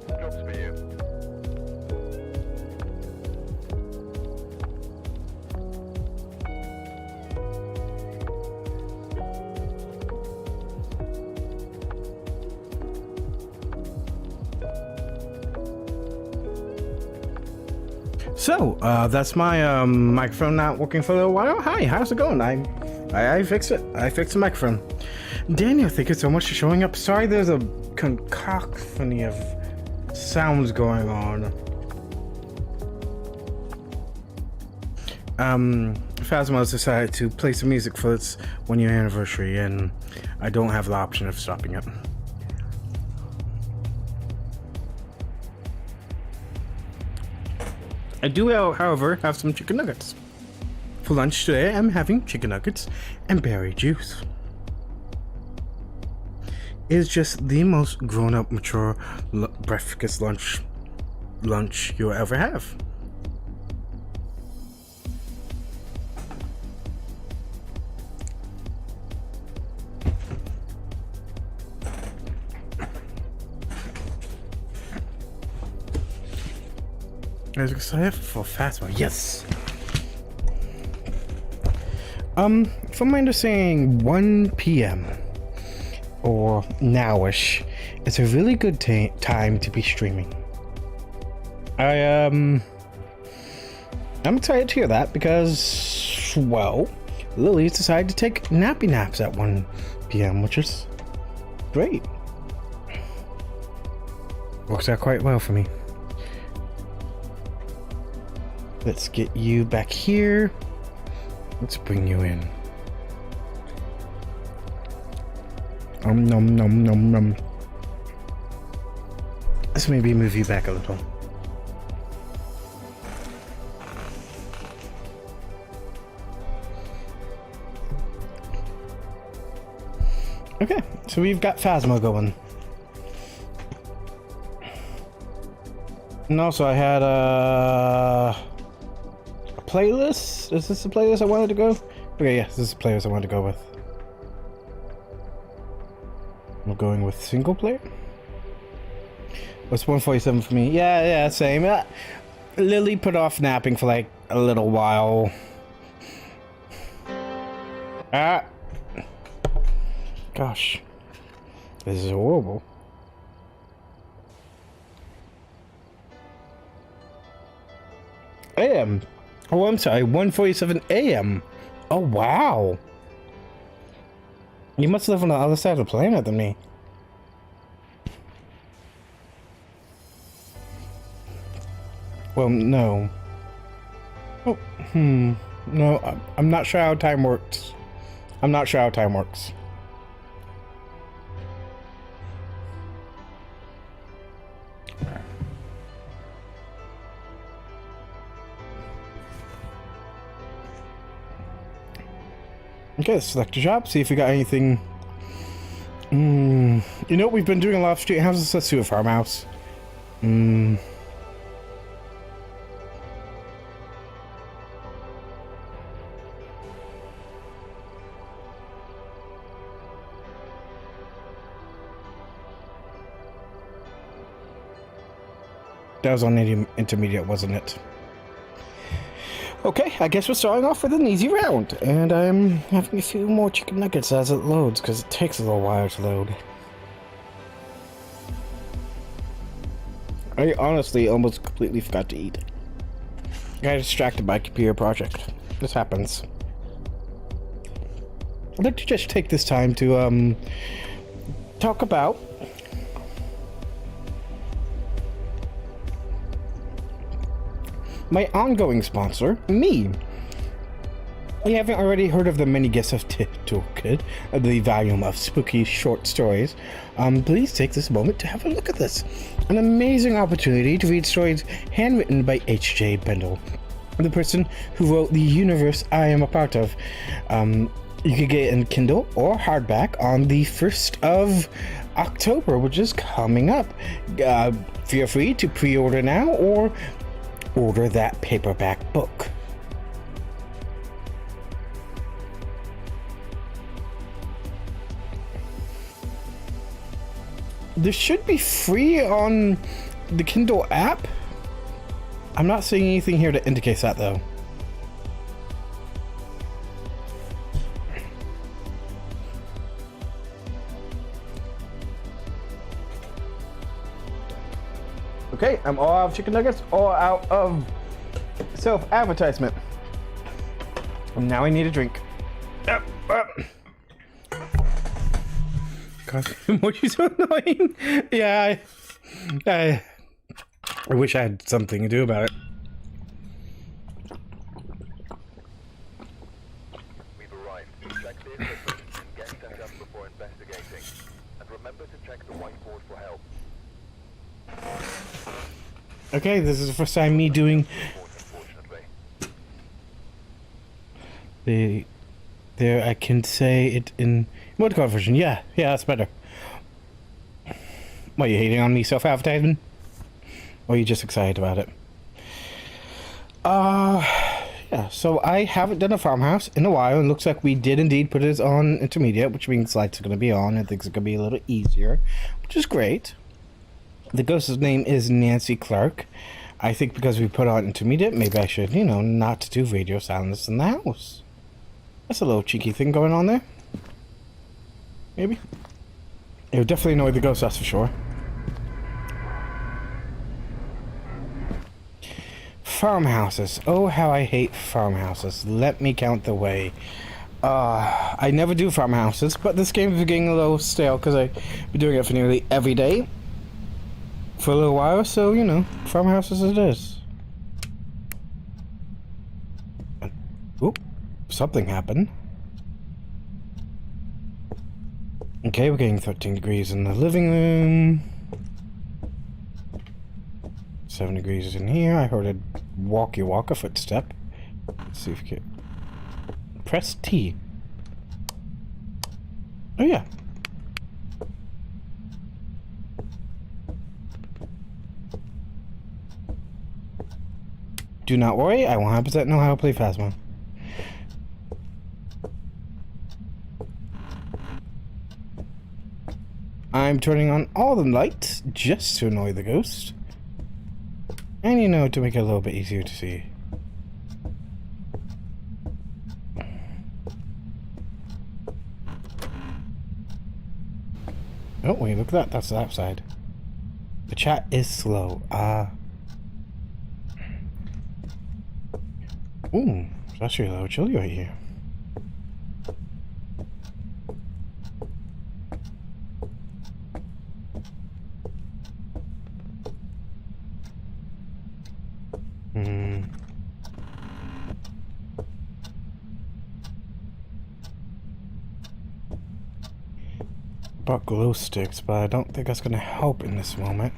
some jobs for you. So, that's my microphone not working for a little while. Hi, how's it going? I fixed it. I fixed the microphone. Daniel, thank you so much for showing up. Sorry there's a cacophony of sounds going on. Phasmo has decided to play some music for its 1-year anniversary, and I don't have the option of stopping it. I do, however, have some chicken nuggets. For lunch today, I'm having chicken nuggets and berry juice. It is just the most grown-up, mature breakfast lunch you'll ever have. I was excited for Phasmo. Yes. From my understanding, 1 p.m. or nowish is a really good time to be streaming. I'm excited to hear that because, well, Lily's decided to take nappy naps at 1 p.m., which is great. Works out quite well for me. Let's get you back here. Let's bring you in. Nom nom nom nom. Let's maybe move you back a little. Okay, so we've got Phasmo going. And also I had playlist? Is this the playlist I wanted to go? Okay, yeah, this is the playlist I wanted to go with. I'm going with single player. What's 147 for me? Yeah, same. Lily put off napping for like a little while. Gosh. This is horrible. AM. Oh, I'm sorry, 1:47 a.m. Oh, wow. You must live on the other side of the planet than me. Well, no. Oh, no, I'm not sure how time works. I'm not sure how time works. Okay, select a job, see if we got anything. You know, we've been doing a lot of street houses. Let's do a farmhouse. That was on intermediate, wasn't it? Okay, I guess we're starting off with an easy round, and I'm having a few more chicken nuggets as it loads, because it takes a little while to load. I honestly almost completely forgot to eat. I got distracted by a computer project. This happens. I'd like to just take this time to, talk about my ongoing sponsor, me. If you haven't already heard of the many gifts of Tih'tulkd, the volume of spooky short stories, please take this moment to have a look at this. An amazing opportunity to read stories handwritten by H.J. Bendele, the person who wrote the universe I am a part of. You could get it in Kindle or hardback on the 1st of October, which is coming up. Feel free to pre-order now or order that paperback book. This should be free on the Kindle app? I'm not seeing anything here that indicates that, though. Okay, I'm all out of chicken nuggets, all out of self-advertisement. And now I need a drink. God, what are you so annoying? Yeah, I wish I had something to do about it. We've arrived. Check the equipment and get set up before investigating. And remember to check the whiteboard for help. Okay, this is the first time me doing there I can say it in emoticon version. Yeah, that's better. What, you hating on me self-advertising? Or are you just excited about it? Yeah, so I haven't done a farmhouse in a while, and looks like we did indeed put it on intermediate, which means lights are going to be on and things are going to be a little easier, which is great. The ghost's name is Nancy Clark. I think because we put on intermediate, maybe I should, you know, not do radio silence in the house. That's a little cheeky thing going on there. Maybe. It would definitely annoy the ghost, that's for sure. Farmhouses. Oh, how I hate farmhouses. Let me count the way. I never do farmhouses, but this game is getting a little stale because I've been doing it for nearly every day. For a little while, so, you know, farmhouses it is. Oop. Something happened. Okay, we're getting 13 degrees in the living room. 7 degrees in here. I heard a walkie-walkie footstep. Let's see if we can... Press T. Oh, yeah. Do not worry, I 100% know how to play Phasmo. I'm turning on all the lights just to annoy the ghost. And you know, to make it a little bit easier to see. Oh wait, look at that, that's the outside. The chat is slow. Ooh, it's actually a little chilly right here. Bought glow sticks, but I don't think that's gonna help in this moment.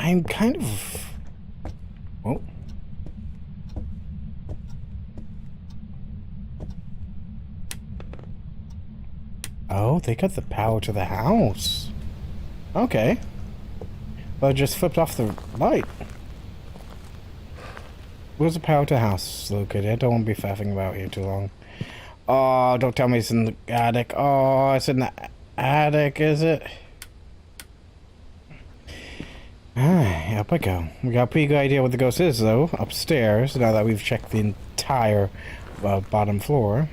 I'm kind of... Oh. Oh, they got the power to the house. Okay. Well, I just flipped off the light. Where's the power to the house located? I don't want to be faffing about here too long. Oh, don't tell me it's in the attic. Oh, it's in the attic, is it? Alright, up I go. We got a pretty good idea what the ghost is, though, upstairs, now that we've checked the entire bottom floor.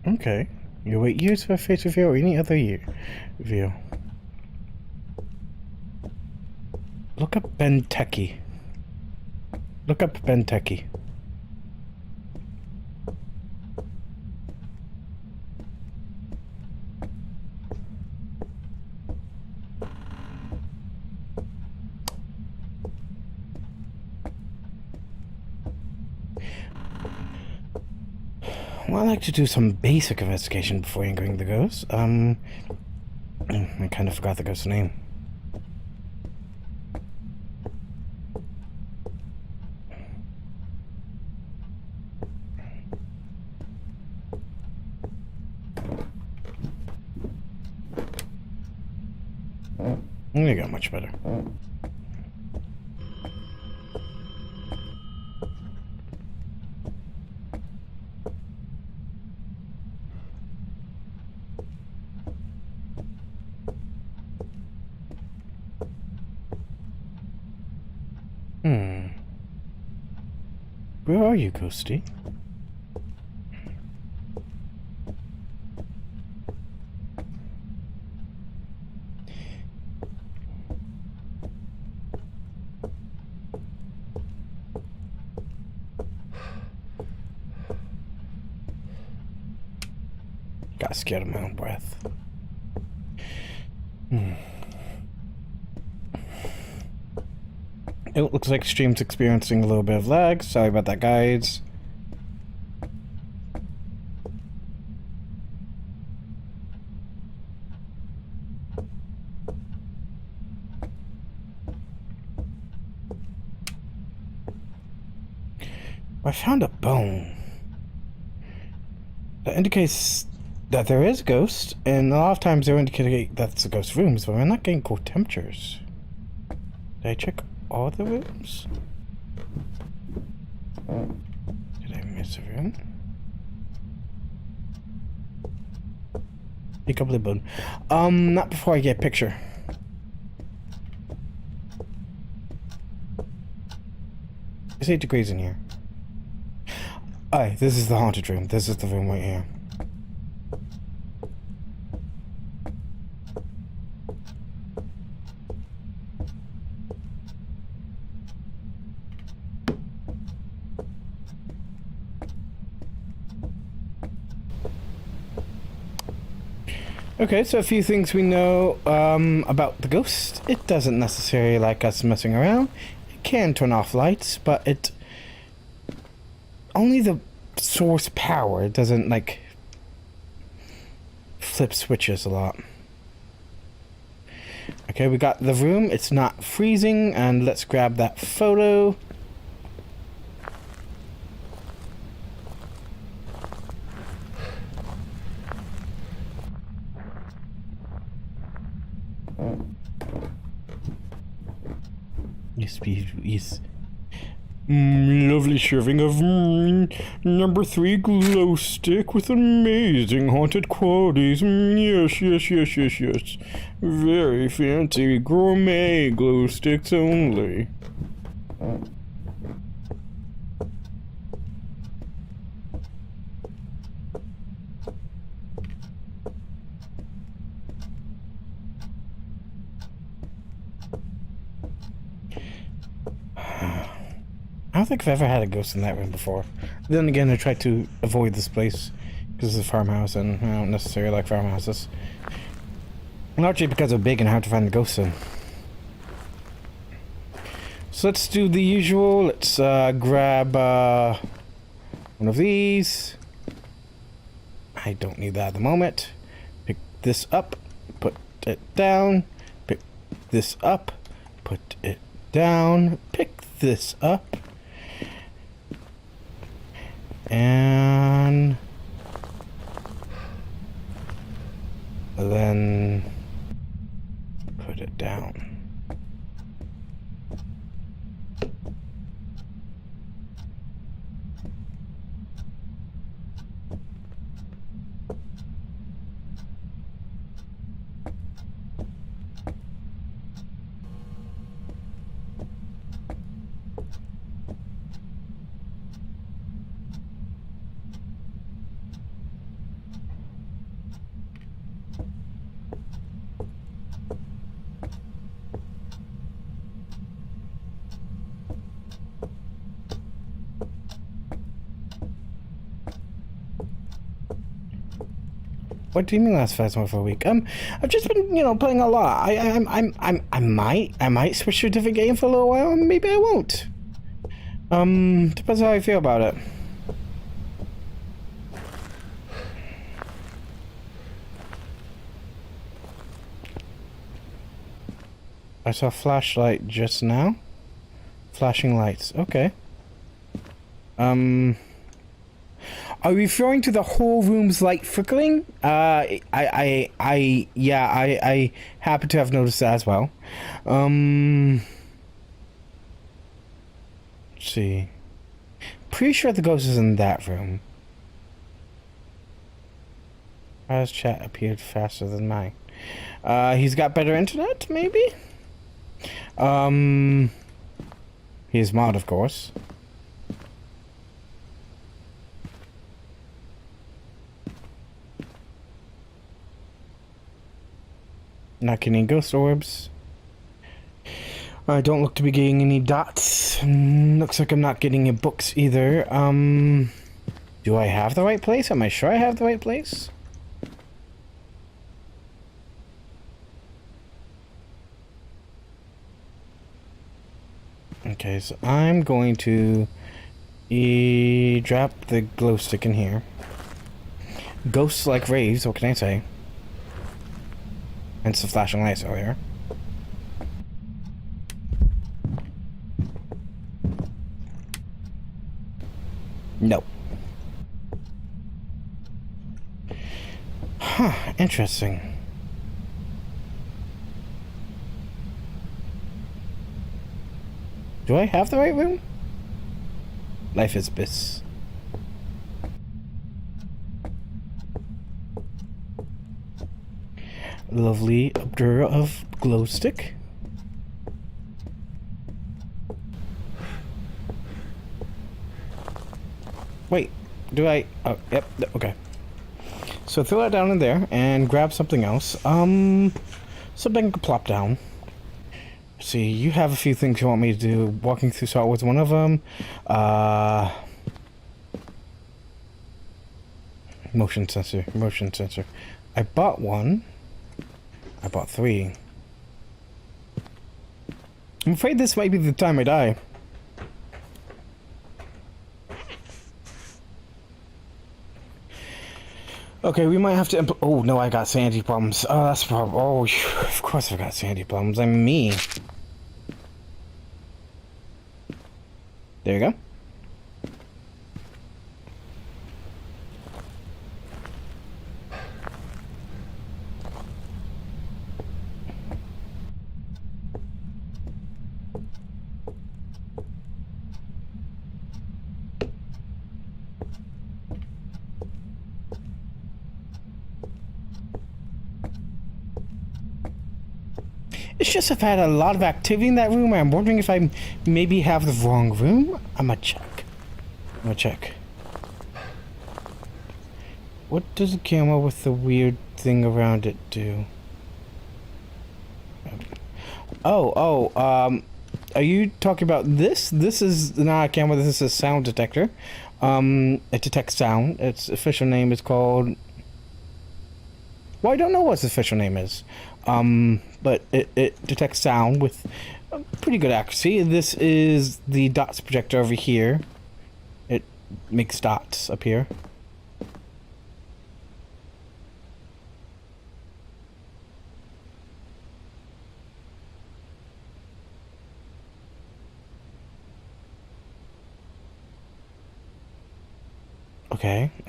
Okay. You wait years for a face reveal or any other year reveal. Look up Bendele. Look up Bendele. Well, I like to do some basic investigation before entering the ghost. I kind of forgot the ghost's name. There you go, much better. Where are you, Ghosty? Got scared of my own breath. It looks like stream's experiencing a little bit of lag. Sorry about that, guys. I found a bone. That indicates that there is a ghost, and a lot of times they indicate that it's a ghost rooms, but we're not getting cold temperatures. Did I check all the rooms? Did I miss a room? Pick up the bone. Not before I get a picture. It's 8 degrees in here. Alright, this is the haunted room. This is the room right here. Okay, so a few things we know about the ghost. It doesn't necessarily like us messing around. It can turn off lights, but it... only the source power. It doesn't, like, flip switches a lot. Okay, we got the room. It's not freezing, and let's grab that photo. Yes. Lovely serving of number 3 glow stick with amazing haunted qualities. Yes. Very fancy gourmet glow sticks only. I don't think I've ever had a ghost in that room before. Then again, I tried to avoid this place because it's a farmhouse, and I don't necessarily like farmhouses. Largely because they're big and hard to find the ghosts in. So let's do the usual. Let's grab one of these. I don't need that at the moment. Pick this up, put it down. Pick this up, put it down. Pick this up. And then put it down. What do you mean last Phasmo for a week? I've just been, you know, playing a lot. I might switch to a different game for a little while, and maybe I won't. Depends how I feel about it. I saw a flashlight just now. Flashing lights. Okay. Are you referring to the whole room's light flickering? Yeah, I happen to have noticed that as well. Let's see. Pretty sure the ghost is in that room. His chat appeared faster than mine. He's got better internet, maybe? He's mod, of course. Not getting any ghost orbs. I don't look to be getting any dots. Looks like I'm not getting any books either. Do I have the right place? Am I sure I have the right place? Okay, so I'm going to drop the glow stick in here. Ghosts like raves, what can I say? Hence the flashing lights earlier. No. Huh, interesting. Do I have the right room? Life is bliss. Lovely obdura of glow stick. Wait, do I? Oh, yep, okay. So throw that down in there and grab something else. Something I can plop down. See, you have a few things you want me to do. Walking through salt was one of them. Motion sensor, motion sensor. I bought one. I bought 3. I'm afraid this might be the time I die. Okay, we might have to oh no, I got sanity problems. Oh, that's a problem. Oh, of course I got sanity problems. I'm me. There you go. It's just I've had a lot of activity in that room. I'm wondering if I maybe have the wrong room. I'm gonna check. What does the camera with the weird thing around it do? Are you talking about this? This is not a camera, this is a sound detector. It detects sound. Its official name is called... Well, I don't know what its official name is. But it detects sound with pretty good accuracy. This is the dots projector over here. It makes dots appear.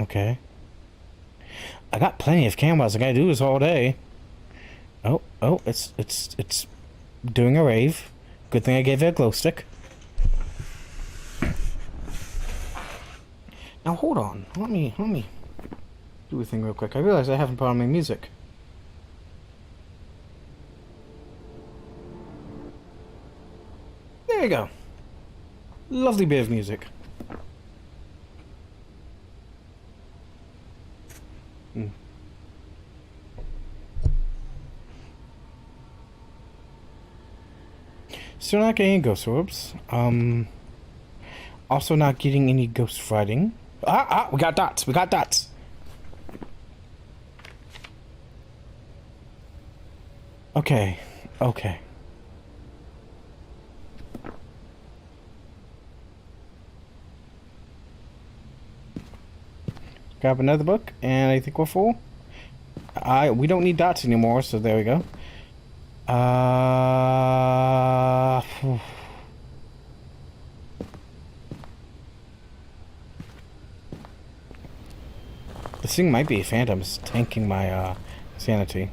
Okay. I got plenty of cameras. I gotta do this all day. Oh, it's doing a rave. Good thing I gave it a glow stick. Now hold on. Let me do a thing real quick. I realize I haven't put on my music. There you go. Lovely bit of music. Still not getting any ghost orbs. Also not getting any ghost writing. We got dots. Okay. Okay. Grab another book, and I think we're full. We don't need dots anymore, so there we go. Phew. This thing might be phantoms tanking my sanity.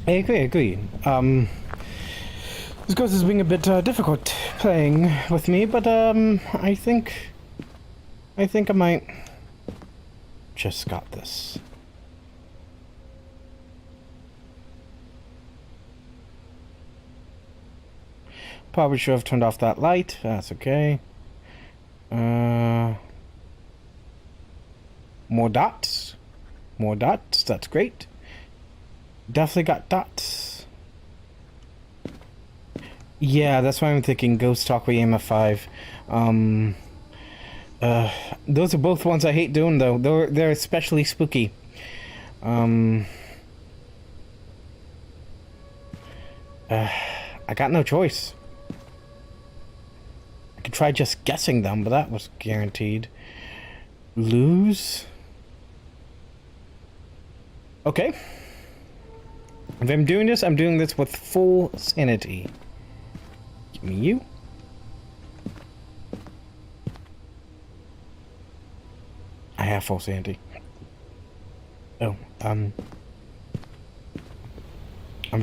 I agree. This ghost is being a bit difficult playing with me, but I think I might just got this. Probably should have turned off that light. That's okay. More dots. More dots. That's great. Definitely got dots. Yeah, that's why I'm thinking Ghost Talk with EMF 5. Those are both ones I hate doing, though. They're especially spooky. I got no choice. I could try just guessing them, but that was guaranteed. Lose. Okay. If I'm doing this with full sanity. Give me you. I have full sanity. Oh, I'm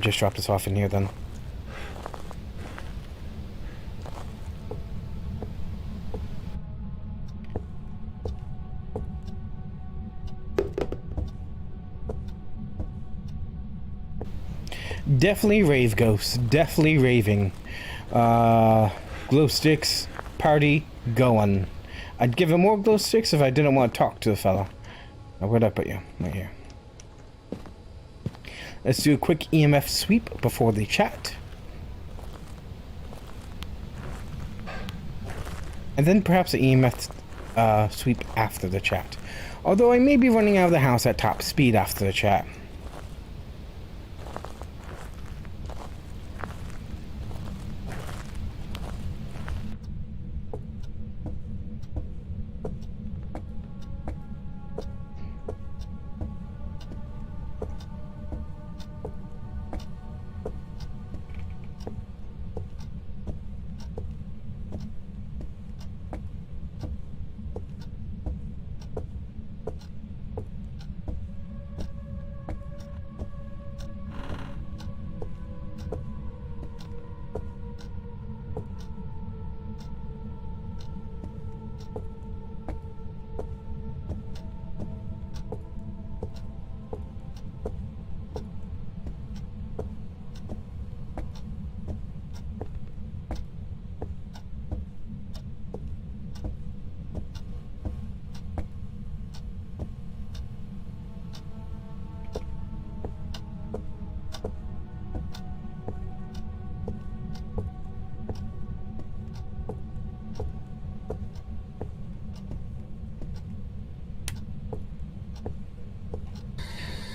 just drop this off in here then. Definitely rave ghosts. Definitely raving. Glow sticks. Party going. I'd give him more glow sticks if I didn't want to talk to the fella. Now, where'd I put you? Right here. Let's do a quick EMF sweep before the chat. And then perhaps an EMF sweep after the chat. Although I may be running out of the house at top speed after the chat.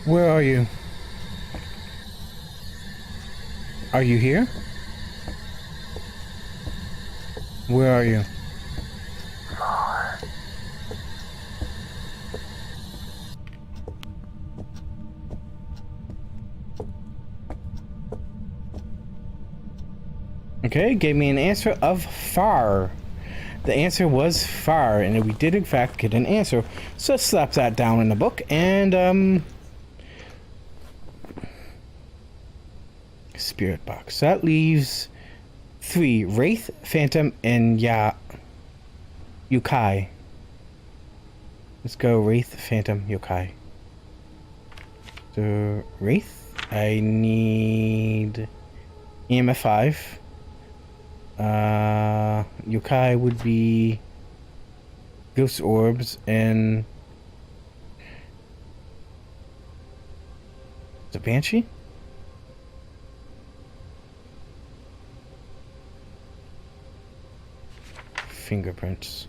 Where are you? Are you here? Where are you? Okay, gave me an answer of far. The answer was far, and we did in fact get an answer. So let's slap that down in the book, and Spirit box. That leaves 3. Wraith, Phantom, and Yokai. Let's go Wraith, Phantom, Yokai. So, Wraith, I need EMF 5. Yokai would be Ghost Orbs and the Banshee? Fingerprints.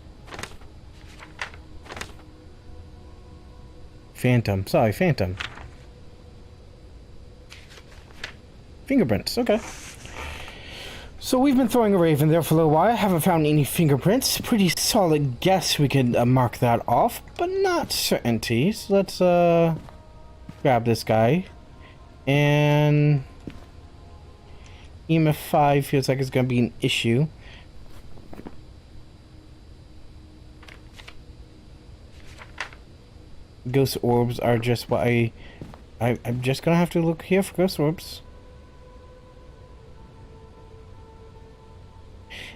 Phantom. Sorry, Phantom. Fingerprints. Okay. So we've been throwing a Raven there for a little while. I haven't found any fingerprints. Pretty solid guess we could mark that off, but not certainty. So let's grab this guy. And EMF 5 feels like it's going to be an issue. Ghost orbs are just what I'm just gonna have to look here for ghost orbs.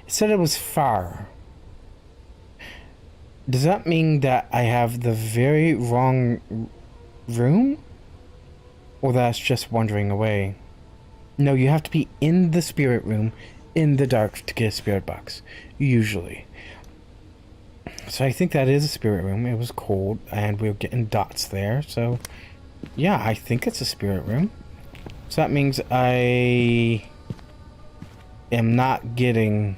It said it was far. Does that mean that I have the very wrong room? Or that's just wandering away? No, you have to be in the spirit room, in the dark, to get a spirit box. Usually. So I think that is a spirit room. It was cold, and we were getting dots there. So, yeah, I think it's a spirit room. So that means I am not getting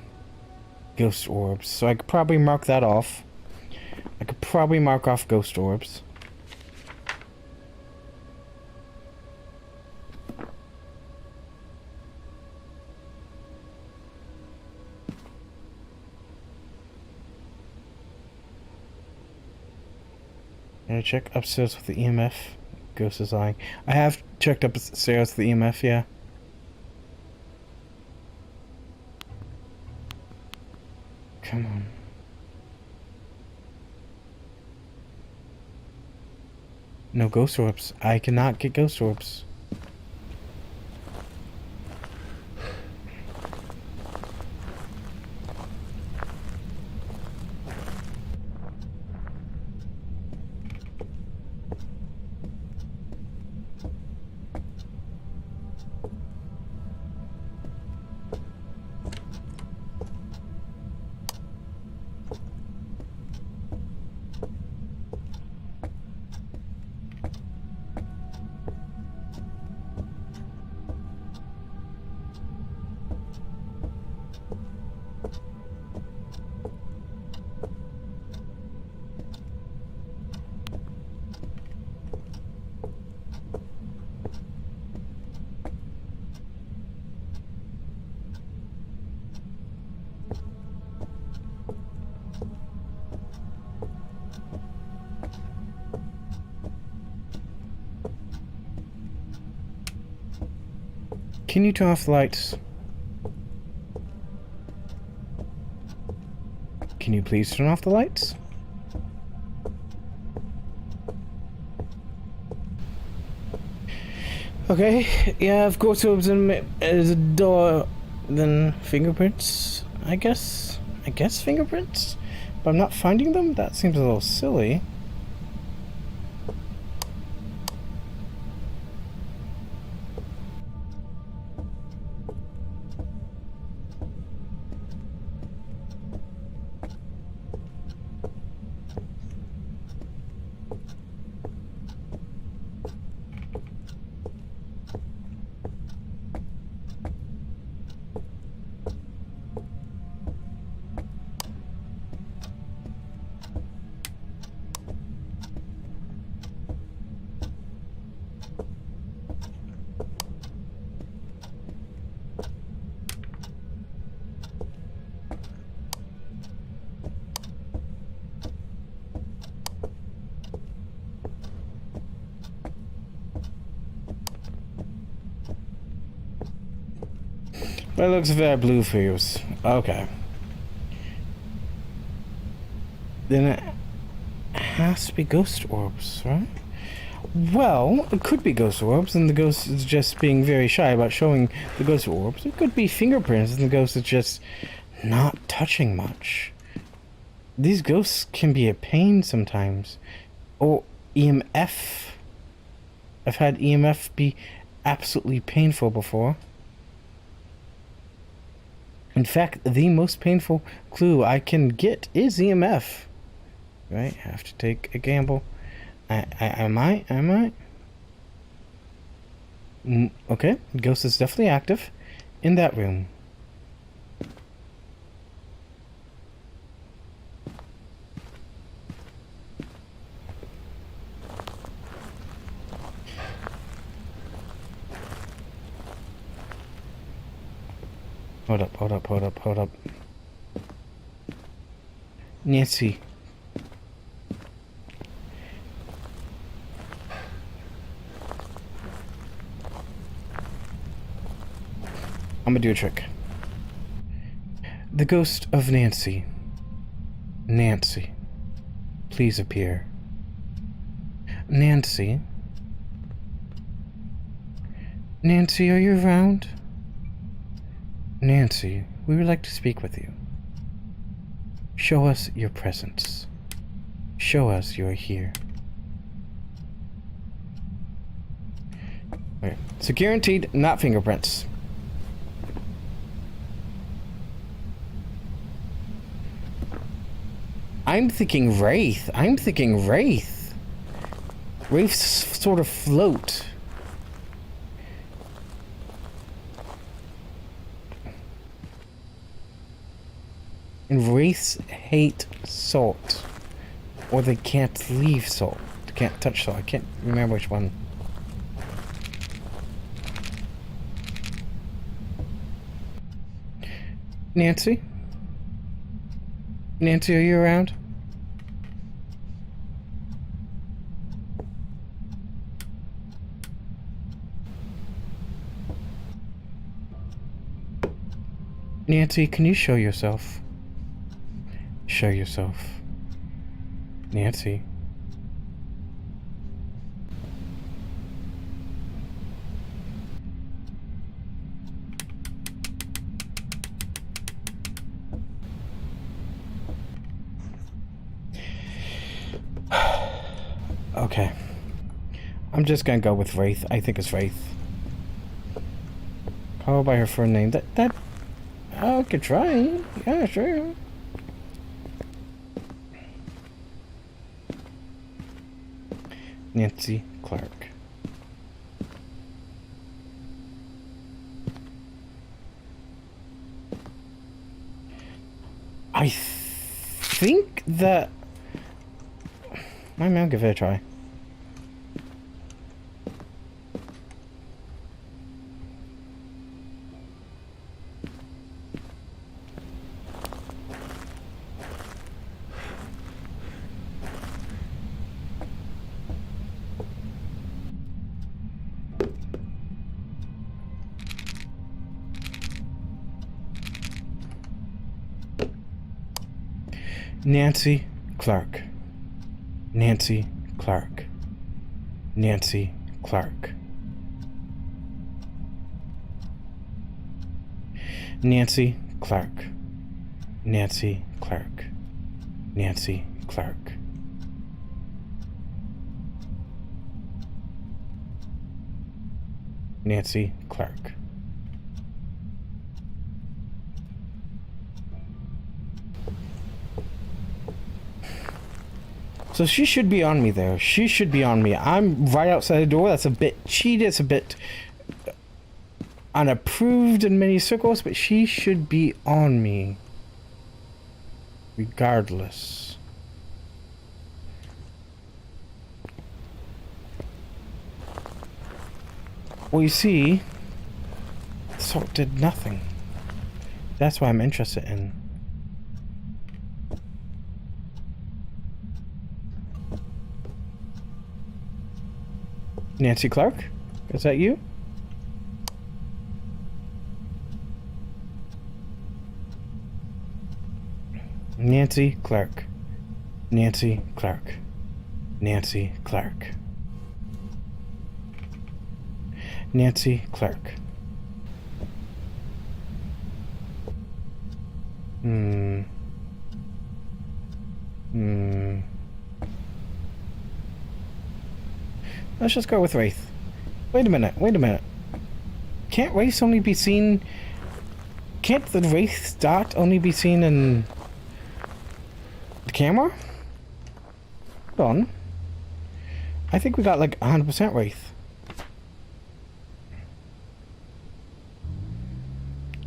ghost orbs. So I could probably mark that off. I could probably mark off ghost orbs. Gonna check upstairs with the EMF. Ghost is lying. I have checked upstairs with the EMF, yeah. Come on. No ghost orbs. I cannot get ghost orbs. Can you turn off the lights? Can you please turn off the lights? Okay, yeah, of course it was a door, then fingerprints, I guess fingerprints? But I'm not finding them? That seems a little silly. That looks very blue for you. Okay. Then it has to be ghost orbs, right? Well, it could be ghost orbs, and the ghost is just being very shy about showing the ghost orbs. It could be fingerprints, and the ghost is just not touching much. These ghosts can be a pain sometimes. Or EMF. I've had EMF be absolutely painful before. In fact, the most painful clue I can get is EMF. Right? Have to take a gamble. I might. Okay, ghost is definitely active in that room. Hold up. Nancy. I'm gonna do a trick. The ghost of Nancy. Nancy, please appear. Nancy? Nancy, are you around? Nancy, we would like to speak with you. Show us your presence. Show us you are here. Okay. So guaranteed, not fingerprints. I'm thinking Wraith. Wraiths sort of float. And wraiths hate salt. Or they can't leave salt. They can't touch salt. I can't remember which one. Nancy? Nancy, are you around? Nancy, can you show yourself? Show yourself. Nancy. Okay. I'm just gonna go with Wraith. I think it's Wraith. Call her by her full name. That I could try. Yeah, sure. Nancy Clark. I think that I'll give it a try. Nancy Clark. Nancy Clark. Nancy Clark. Nancy Clark. Nancy Clark. Nancy Clark. Nancy Clark. So she should be on me there. She should be on me. I'm right outside the door. That's a bit cheated. It's a bit unapproved in many circles, but she should be on me. Regardless. Well, you see, salt did nothing. That's what I'm interested in. Nancy Clark? Is that you? Nancy Clark. Nancy Clark. Nancy Clark. Nancy Clark. Let's just go with Wraith. Wait a minute. Can't Wraith only be seen... Can't the Wraith dot only be seen in... the camera? Hold on. I think we got like 100% Wraith.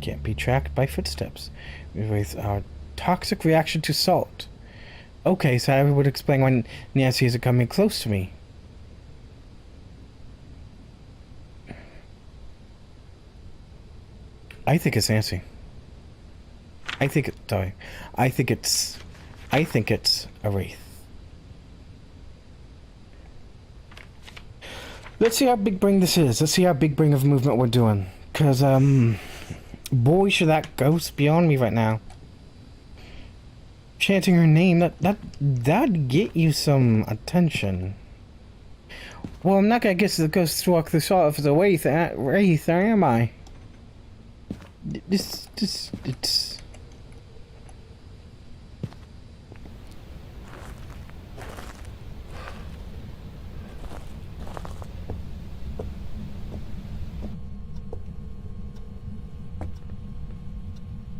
Can't be tracked by footsteps. Wraith are toxic reaction to salt. Okay, so I would explain why Nancy isn't coming close to me. I think it's Nancy. I think it's a Wraith. Let's see how big brain this is. Let's see how big brain of movement we're doing. Cause boy, should that ghost be on me right now. Chanting her name, that'd get you some attention. Well, I'm not gonna get the ghost to walk the salt of the Wraith, or am I? It's...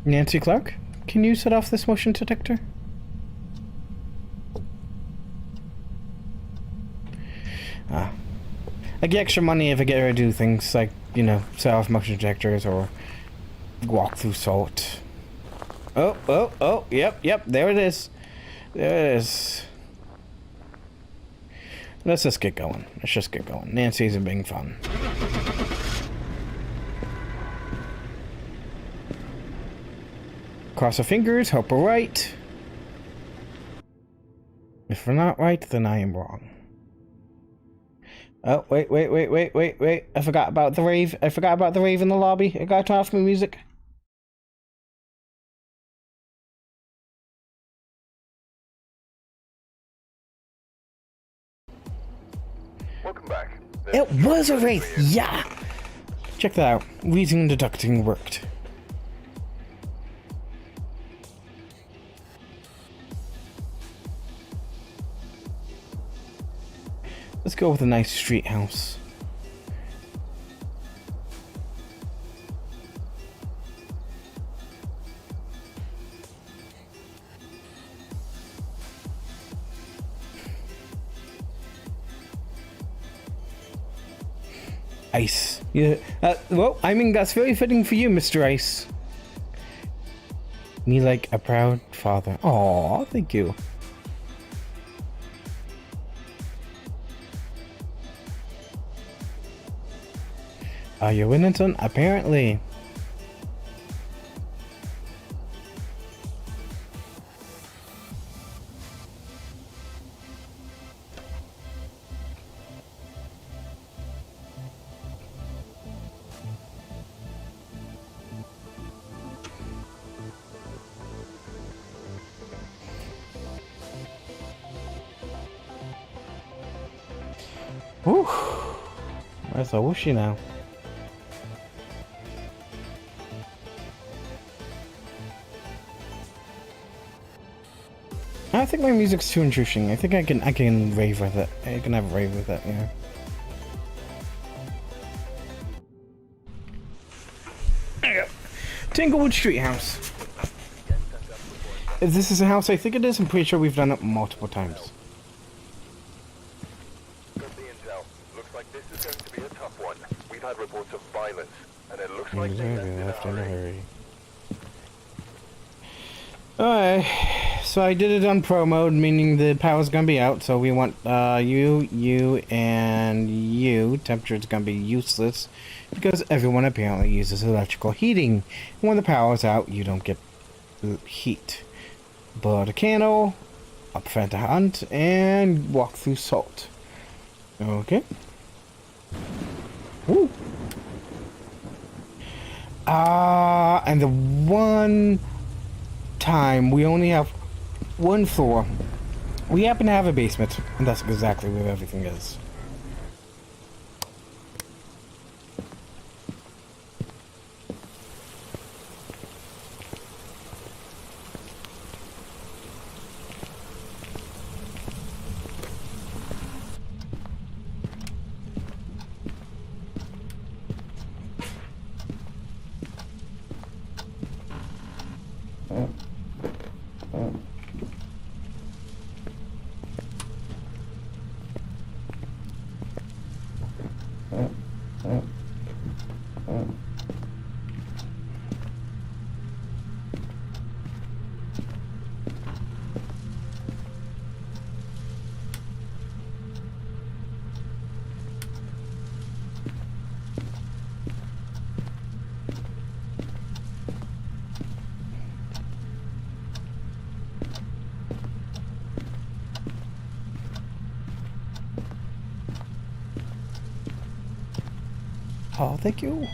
Nancy Clark, can you set off this motion detector? I get extra money if I get her to do things like, you know, set off motion detectors or walk through salt. Oh, yep, there it is. Let's just get going. Nancy isn't being fun. Cross our fingers, hope we're right. If we're not right, then I am wrong. Oh, wait. I forgot about the rave. In the lobby. I got to turn off my music. Welcome back. It was a wraith, yeah! Check that out. Reasoning and deducting worked. Let's go with a nice street house. Ice. Yeah. Well, I mean, that's very fitting for you, Mr. Ice. Me like a proud father. Aw, thank you. Are you Winnington? Apparently. Whew. Where's the whooshy now? I think my music's too intrusive. I think I can rave with it. I can have a rave with it, yeah. There you go. Tinglewood Street House. If this is a house I think it is, I'm pretty sure we've done it multiple times. Got the intel. Looks like this is going to be a tough one. We've had reports of violence, and it looks like they left in a hurry. Alright, so I did it on pro mode, meaning the power's gonna be out, so we want you, and you. Temperature's gonna be useless, because everyone apparently uses electrical heating. And when the power's out, you don't get heat. Blow out a candle, up prevent a hunt, and walk through salt. Okay. Woo! And the one time we only have one floor, we happen to have a basement, and that's exactly where everything is. Oh, thank you.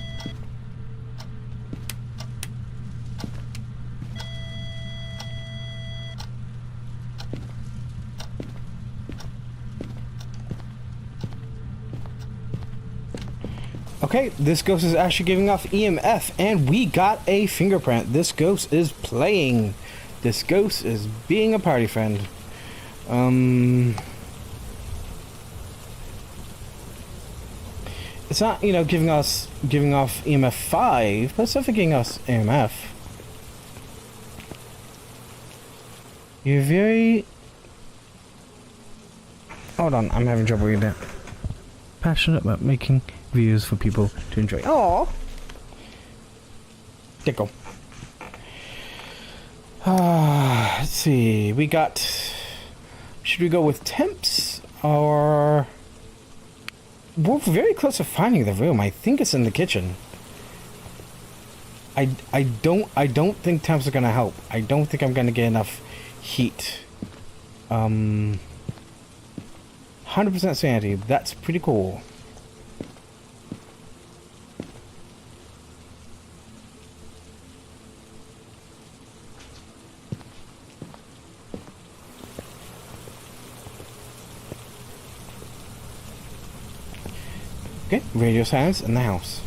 Okay, this ghost is actually giving off EMF, and we got a fingerprint. This ghost is playing. This ghost is being a party friend. It's not, you know, giving off EMF 5, but it's definitely giving us EMF. You're very... Hold on, I'm having trouble reading that. Passionate about making videos for people to enjoy. Aww! Tickle. Let's see, we got... Should we go with temps, or... We're very close to finding the room. I think it's in the kitchen. I don't think temps are gonna help. I don't think I'm gonna get enough heat. 100% sanity. That's pretty cool. Okay, radio silence in the house.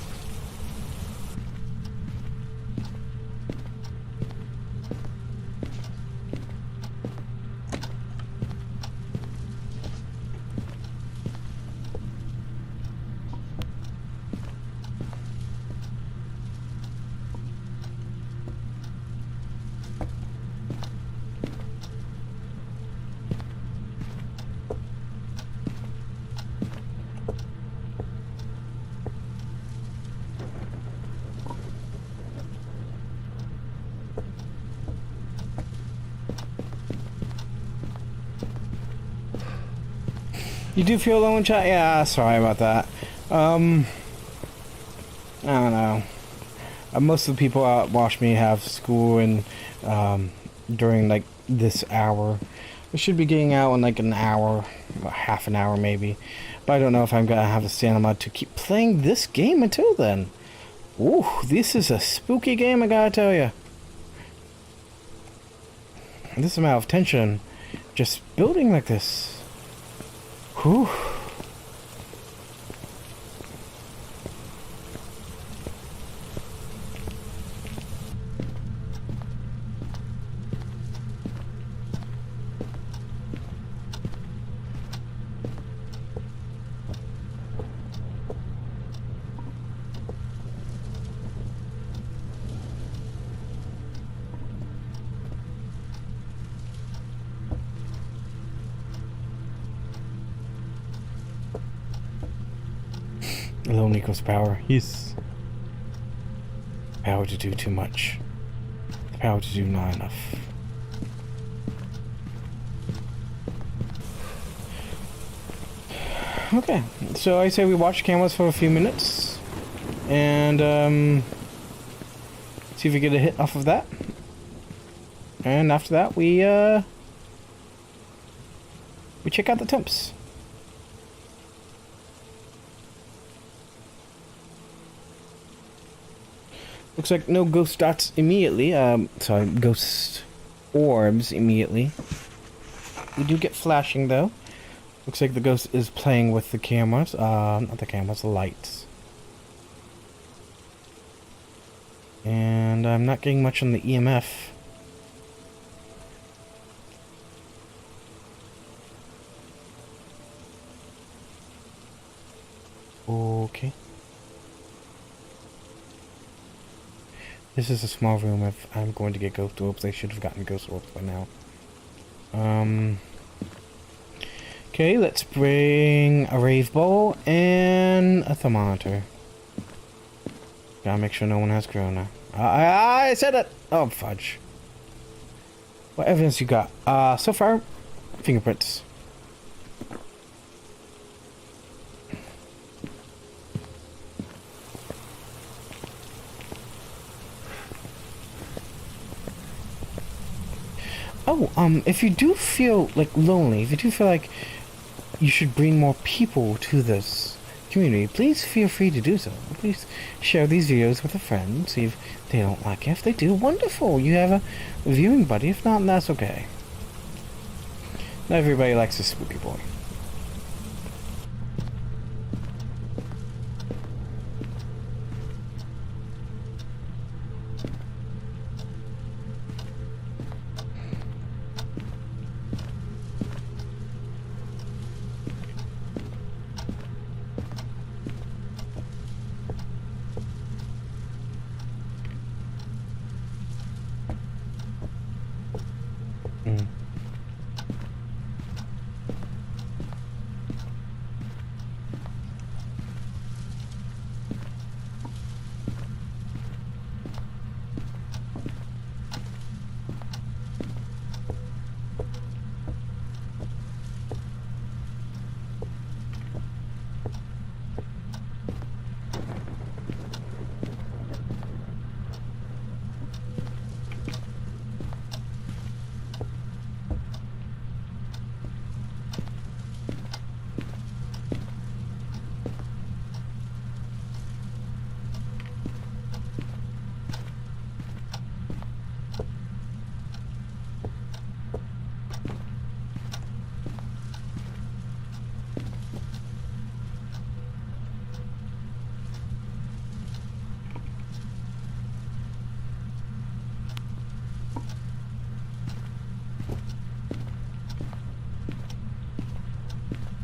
You do feel low in chat? Yeah, sorry about that. I don't know. Most of the people out watch me have school and during like this hour. We should be getting out in like an hour, half an hour maybe. But I don't know if I'm gonna have the stamina to keep playing this game until then. Ooh, this is a spooky game, I gotta tell you. This amount of tension just building like this. Whew. Alone equals power. Yes. Power to do too much. The power to do not enough. Okay, so I say we watch cameras for a few minutes and see if we get a hit off of that. And after that we check out the temps. Looks like no ghost dots immediately. Sorry, ghost orbs immediately. We do get flashing though. Looks like the ghost is playing with the cameras. Not the cameras, the lights. And I'm not getting much on the EMF. Okay. This is a small room. If I'm going to get ghost orbs, I should have gotten ghost orbs by now. Okay, let's bring a rave ball and a thermometer. Gotta make sure no one has corona. I said it! Oh, fudge. What evidence you got? So far, fingerprints. Oh, if you do feel like lonely, if you do feel like you should bring more people to this community, please feel free to do so. Please share these videos with a friend, see if they don't like it. If they do, wonderful. You have a viewing buddy. If not, that's okay. Not everybody likes a spooky boy.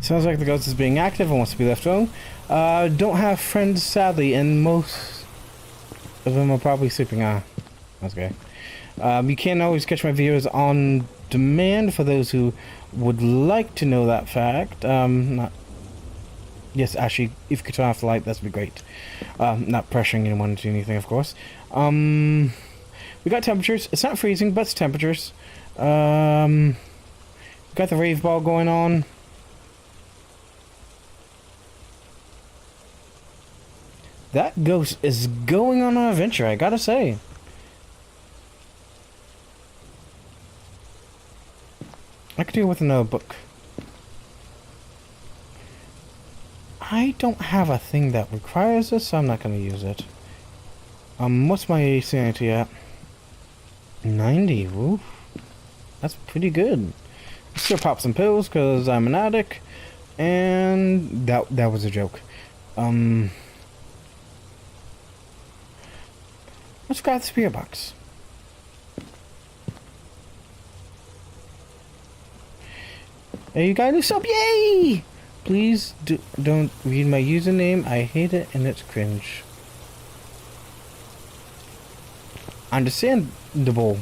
Sounds like the ghost is being active and wants to be left alone. Don't have friends, sadly, and most of them are probably sleeping. That's okay. You can't always catch my videos on demand for those who would like to know that fact. Yes, actually, if you could turn off the light, that'd be great. Not pressuring anyone to do anything, of course. We got temperatures. It's not freezing, but it's temperatures. Got the rave ball going on. That ghost is going on an adventure, I gotta say. I could deal with another book. I don't have a thing that requires this, so I'm not gonna use it. What's my sanity at? 90, woof. That's pretty good. Still pop some pills, because I'm an addict. And that was a joke. Let's grab the spirit box. Hey, you got a new sub, yay! Please don't read my username. I hate it and it's cringe. Understandable.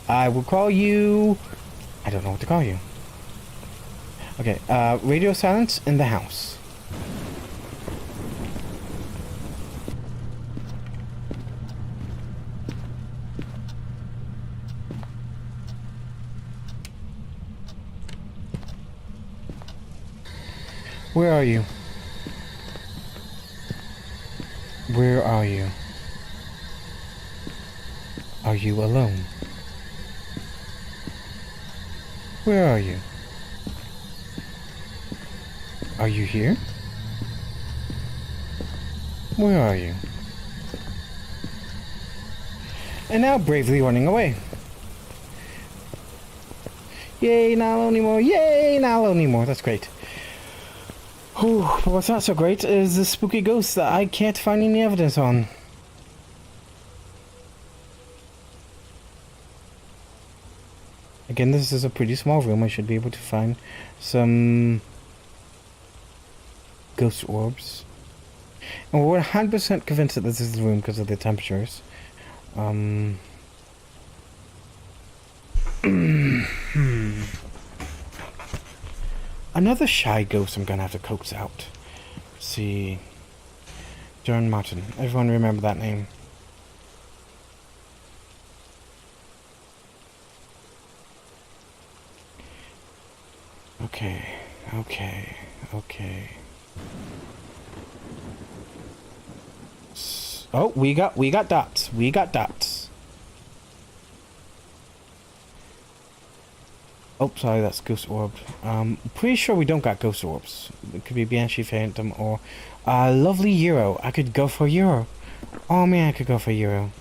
I will call you... I don't know what to call you. Okay, radio silence in the house. Where are you? Where are you? Are you alone? Where are you? Are you here? Where are you? And now bravely running away. Yay, not alone anymore. Yay, not alone anymore. That's great. Whew, but what's not so great is the spooky ghost that I can't find any evidence on. Again, this is a pretty small room. I should be able to find some ghost orbs. And we're 100% convinced that this is the room because of the temperatures. Another shy ghost I'm gonna have to coax out. Let's see. John Martin. Everyone remember that name. Okay. Oh, we got dots. We got dots. Oh, sorry, that's ghost orb. Pretty sure we don't got ghost orbs. It could be Banshee Phantom or lovely Euro. I could go for Euro. Oh man, I could go for Euro.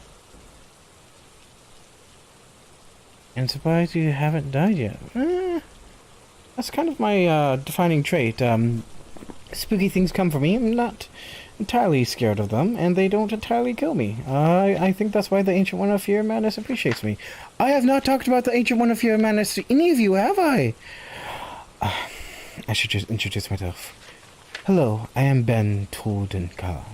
And surprised you haven't died yet. That's kind of my defining trait. Spooky things come for me. I'm not entirely scared of them, and they don't entirely kill me. I think that's why the Ancient One of Fear and Madness appreciates me. I have not talked about the Ancient One of Fear and Madness to any of you, have I? I should just introduce myself. Hello, I am Ben Tul'dnka,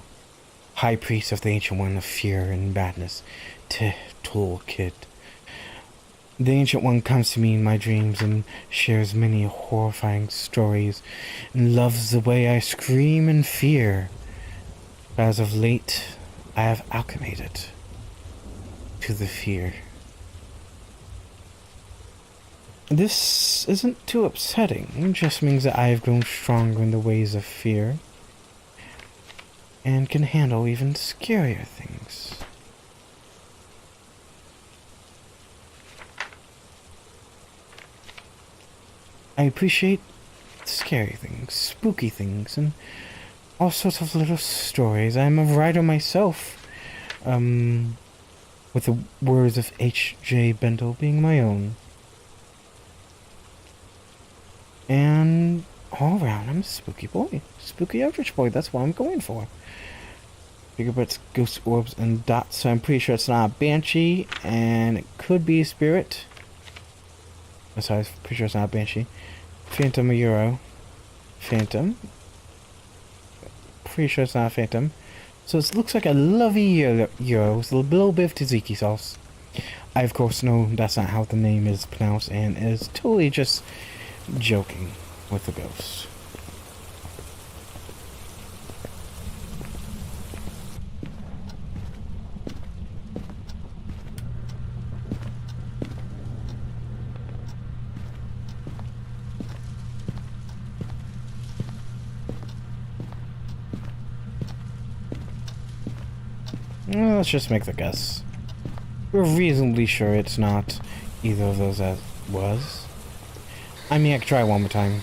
High Priest of the Ancient One of Fear and Madness, Tih'tulkd. The Ancient One comes to me in my dreams and shares many horrifying stories and loves the way I scream in fear. As of late, I have acclimated to the fear. This isn't too upsetting. It just means that I have grown stronger in the ways of fear and can handle even scarier things. I appreciate scary things, spooky things, and all sorts of little stories. I'm a writer myself, with the words of H.J. Bendele being my own. And all around, I'm a spooky boy. Spooky Eldritch boy, that's what I'm going for. Fingerprints, ghost orbs, and dots, so I'm pretty sure it's not a banshee, and it could be a spirit. Oh, sorry, I'm pretty sure it's not a banshee. Phantom or Euro. Phantom. Pretty sure it's not a phantom. So it looks like a lovely Euro with a little bit of tzatziki sauce. I of course know that's not how the name is pronounced and is totally just joking with the ghost. Well, let's just make the guess. We're reasonably sure it's not either of those as was. I mean, I could try one more time.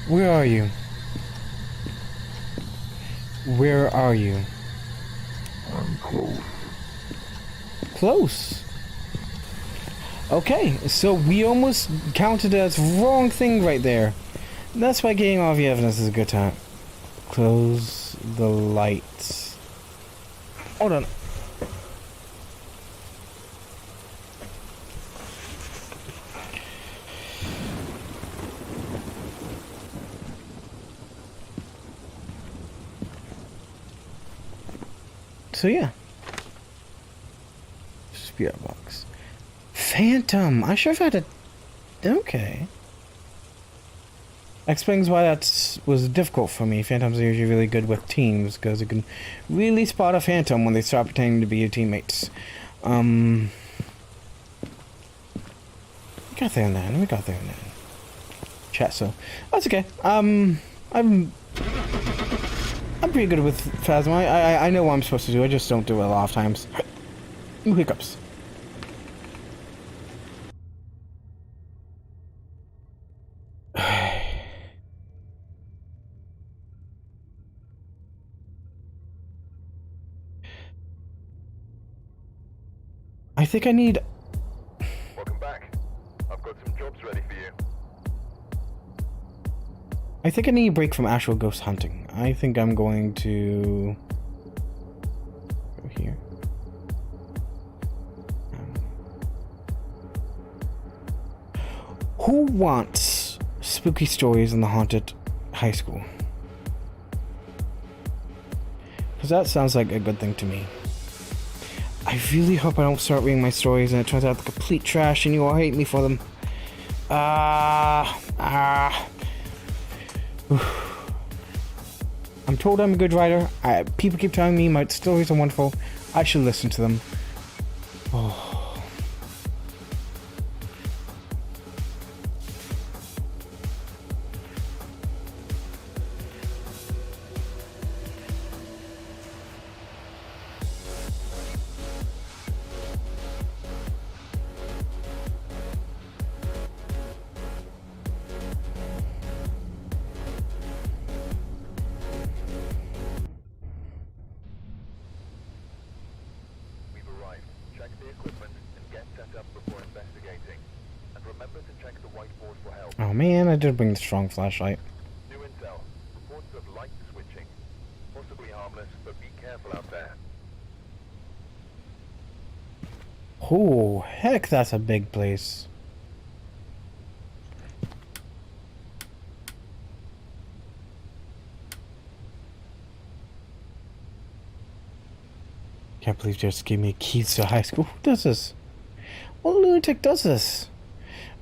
Where are you? Where are you? I'm close. Close. Okay, so we almost counted as wrong thing right there. That's why getting all the evidence is a good time. Close the lights. Hold on. So yeah. Spirit box. Phantom! I should have had a... Okay. Explains why that was difficult for me. Phantoms are usually really good with teams, because you can really spot a phantom when they start pretending to be your teammates. We got there in that. We got there in that. Chat, so that's okay. I'm pretty good with phasmo. I know what I'm supposed to do. I just don't do it a lot of times. Hiccups. I think I need... Welcome back. I've got some jobs ready for you. I think I need a break from actual ghost hunting. I think I'm going to... go here. Who wants spooky stories in the haunted high school. Because that sounds like a good thing to me. I really hope I don't start reading my stories and it turns out the complete trash and you all hate me for them. I'm told I'm a good writer. People keep telling me my stories are wonderful. I should listen to them. Oh. We've arrived. Check the equipment and get set up before investigating. And remember to check the whiteboard for help. Oh man, I did bring the strong flashlight. New intel. Reports of light switching. Possibly harmless, but be careful out there. Oh, heck, that's a big place. Can't believe they just gave me keys to high school. Who does this? What lunatic does this?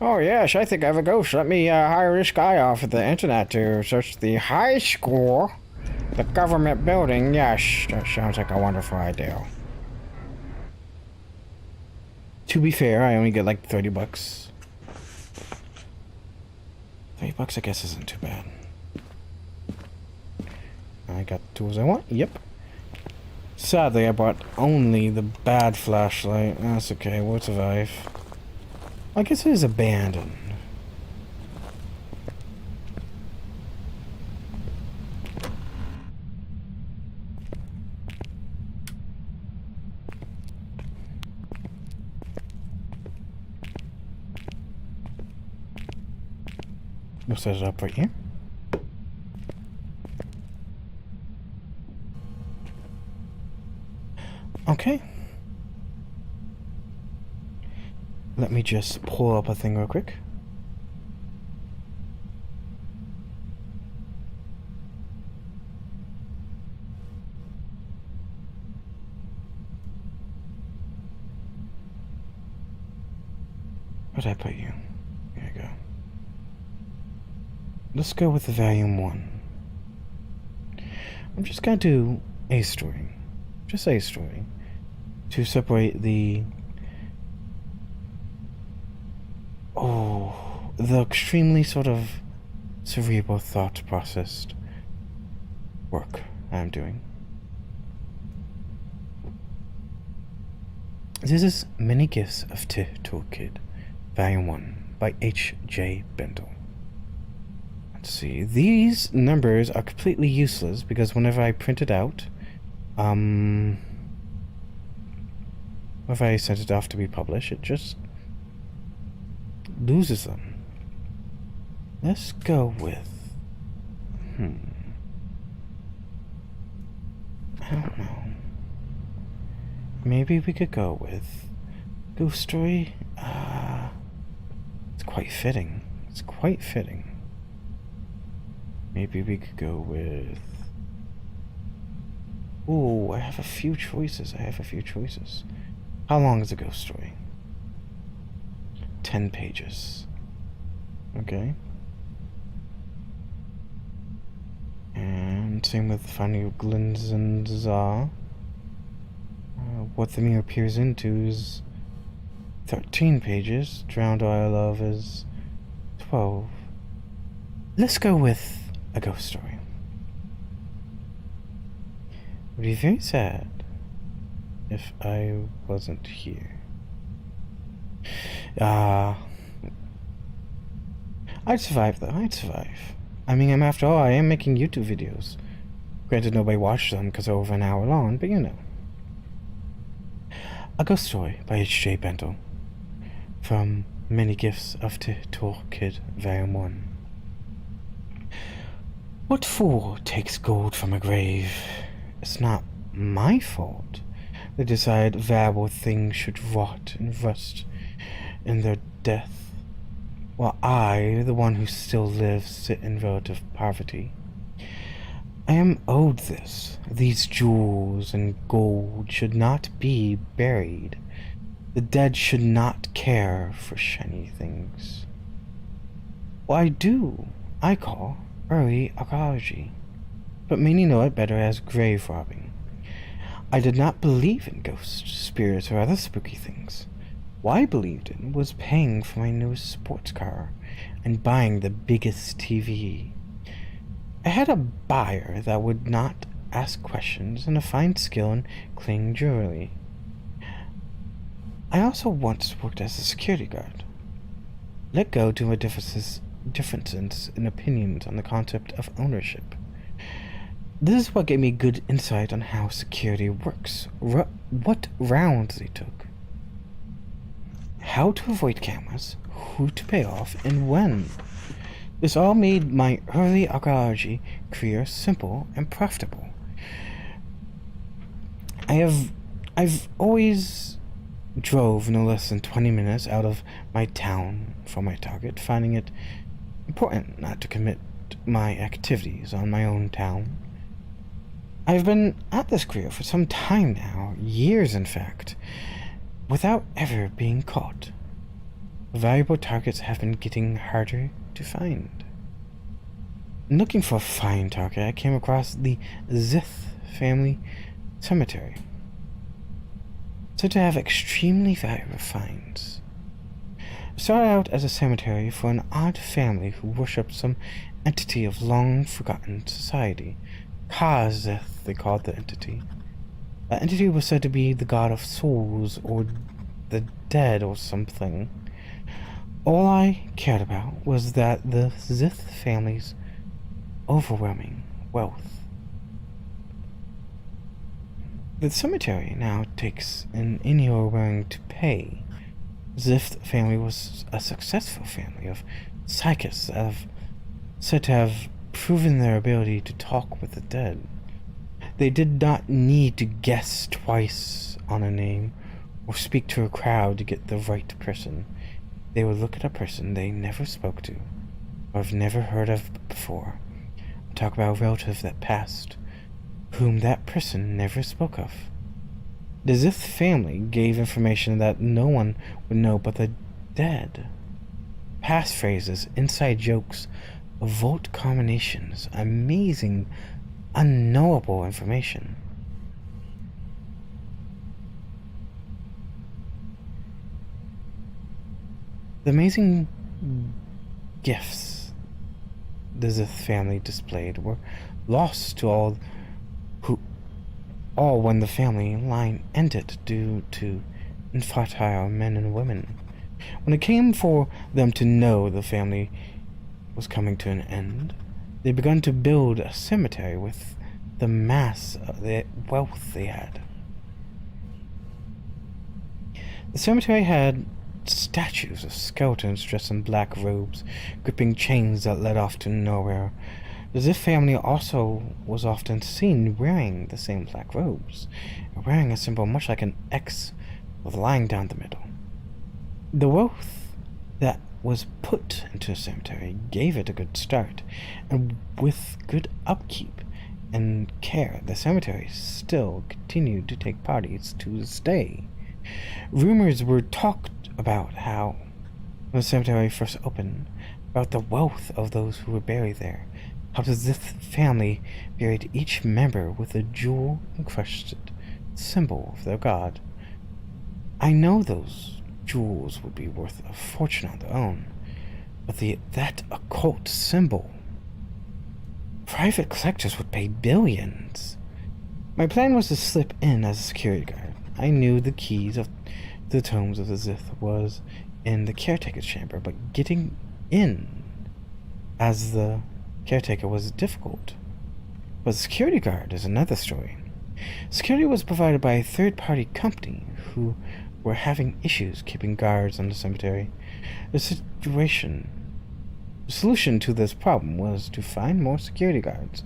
Oh yes, I think I have a ghost. Let me hire this guy off of the internet to search the high school. The government building. Yes, that sounds like a wonderful idea. To be fair, I only get like 30 bucks. 30 bucks I guess isn't too bad. I got the tools I want. Yep. Sadly, I bought only the bad flashlight. That's okay, we'll survive. I guess it is abandoned. We'll set it up right here. Okay. Let me just pull up a thing real quick. Where'd I put you? There you go. Let's go with the volume 1. I'm just gonna do a story. Just a story. To separate the extremely sort of cerebral thought processed work I'm doing. This is Many Gifts of Tih'tulkd, Volume 1 by H.J. Bendele. Let's see, these numbers are completely useless because whenever I print it out, if I send it off to be published, it just loses them. Let's go with... I don't know. Maybe we could go with Ghost Story. It's quite fitting. It's quite fitting. Maybe we could go with... Ooh, I have a few choices. How long is a ghost story? 10 pages. Okay. And same with Finding Glins and Zah. What the Mirror Peers Into is 13 pages. Drowned All I Love is 12. Let's go with a ghost story. It would be very sad if I wasn't here. I'd survive though, I'd survive. I mean, after all, I am making YouTube videos. Granted, nobody watched them because they're over an hour long, but you know. A Ghost Story by H.J. Bendele. From Many Gifts of Tih'tulkd, Volume 1. What fool takes gold from a grave? It's not my fault. They decide valuable things should rot and rust in their death. while I, the one who still lives, sit in relative poverty. I am owed this. These jewels and gold should not be buried. The dead should not care for shiny things. What I call early archaeology, but many know it better as grave robbing. I did not believe in ghosts, spirits, or other spooky things. What I believed in was paying for my newest sports car and buying the biggest TV. I had a buyer that would not ask questions and a fine skill in cleaning jewelry. I also once worked as a security guard. Let go to my differences in opinions on the concept of ownership. This is what gave me good insight on how security works, what rounds they took, how to avoid cameras, who to pay off, and when. This all made my early archaeology career simple and profitable. I've always drove no less than 20 minutes out of my town for my target, finding it important not to commit my activities on my own town. I've been at this career for some time now, years in fact, without ever being caught. Valuable targets have been getting harder to find. Looking for a fine target, I came across the Vhek'ith family cemetery, said to have extremely valuable finds. It started out as a cemetery for an odd family who worshipped some entity of long-forgotten society. Phhek'ith, they called the entity. That entity was said to be the god of souls, or the dead, or something. All I cared about was that the Vhek'ith family's overwhelming wealth. The cemetery now takes in any who are willing to pay. The Vhek'ith family was a successful family of psychics that have said to have proven their ability to talk with the dead. They did not need to guess twice on a name or speak to a crowd to get the right person. They would look at a person they never spoke to or have never heard of before and talk about a relative that passed, whom that person never spoke of. The Vhek'ith family gave information that no one would know but the dead. Passphrases, inside jokes, occult combinations, amazing, unknowable information. The amazing gifts the Vhek'ith family displayed were lost to all when the family line ended due to infertile men and women. When it came for them to know the family was coming to an end, they began to build a cemetery with the mass of the wealth they had. The cemetery had statues of skeletons dressed in black robes, gripping chains that led off to nowhere. The Vhek'ith family also was often seen wearing the same black robes, wearing a symbol much like an X with a line down the middle. The wealth that was put into the cemetery gave it a good start, and with good upkeep and care, the cemetery still continued to take parties to this day. Rumors were talked about how, when the cemetery first opened, about the wealth of those who were buried there, how the Vhek'ith family buried each member with a jewel-encrusted symbol of their god. I know those jewels would be worth a fortune on their own, but that occult symbol, private collectors would pay billions. My plan was to slip in as a security guard. I knew the keys of the tomes of the Vhek'ith was in the caretaker's chamber, but getting in as the caretaker was difficult. But the security guard is another story. Security was provided by a third-party company who were having issues keeping guards on the cemetery. The solution to this problem was to find more security guards,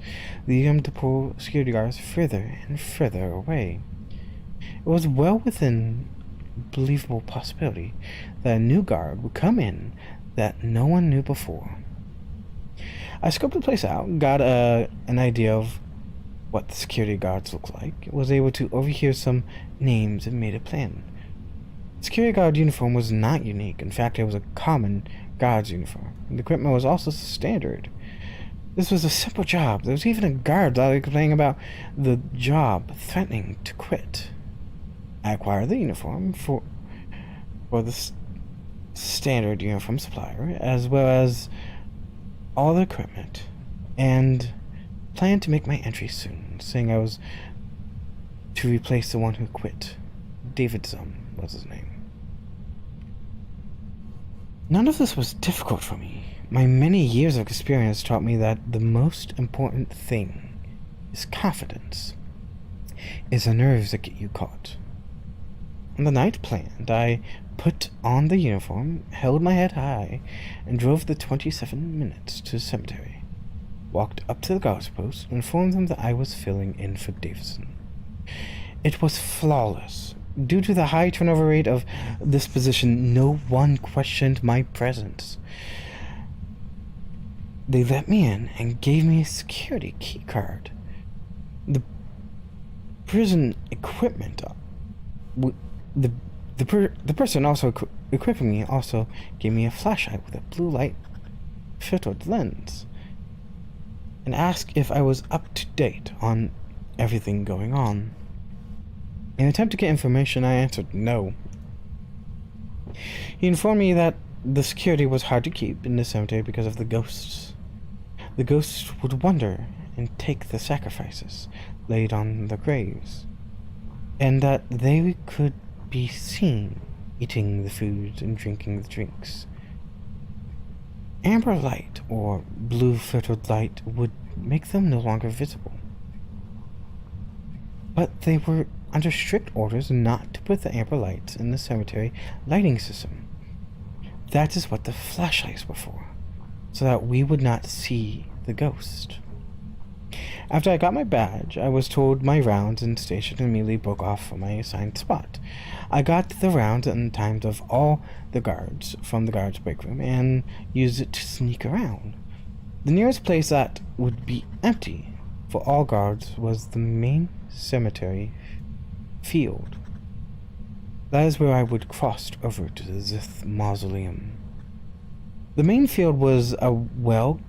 leading them to pull security guards further and further away. It was well within believable possibility that a new guard would come in that no one knew before. I scoped the place out, got an idea of what the security guards looked like, was able to overhear some names, and made a plan. The security guard uniform was not unique. In fact, it was a common guard's uniform. The equipment was also standard. This was a simple job. There was even a guard loudly complaining about the job, threatening to quit. I acquired the uniform for the standard uniform supplier, as well as all the equipment, and planned to make my entry soon, saying I was to replace the one who quit. Davidson was his name. None of this was difficult for me. My many years of experience taught me that the most important thing is confidence. It's the nerves that get you caught. On the night planned, I put on the uniform, held my head high, and drove the 27 minutes to the cemetery. Walked up to the guard's post and informed them that I was filling in for Davidson. It was flawless. Due to the high turnover rate of this position, no one questioned my presence. They let me in and gave me a security key card. The prison equipment, the person also equipping me also gave me a flashlight with a blue light filtered lens, and asked if I was up to date on everything going on. In an attempt to get information, I answered no. He informed me that the security was hard to keep in the cemetery because of the ghosts. The ghosts would wander and take the sacrifices laid on the graves, and that they could be seen eating the food and drinking the drinks. Amber light or blue filtered light would make them no longer visible. But they were under strict orders not to put the amber lights in the cemetery lighting system. That is what the flashlights were for, so that we would not see the ghost. After I got my badge, I was told my rounds and station immediately broke off from my assigned spot. I got the rounds and times of all the guards from the guards break room and used it to sneak around. The nearest place that would be empty for all guards was the main cemetery field. That is where I would cross over to the Zith mausoleum. The main field was a well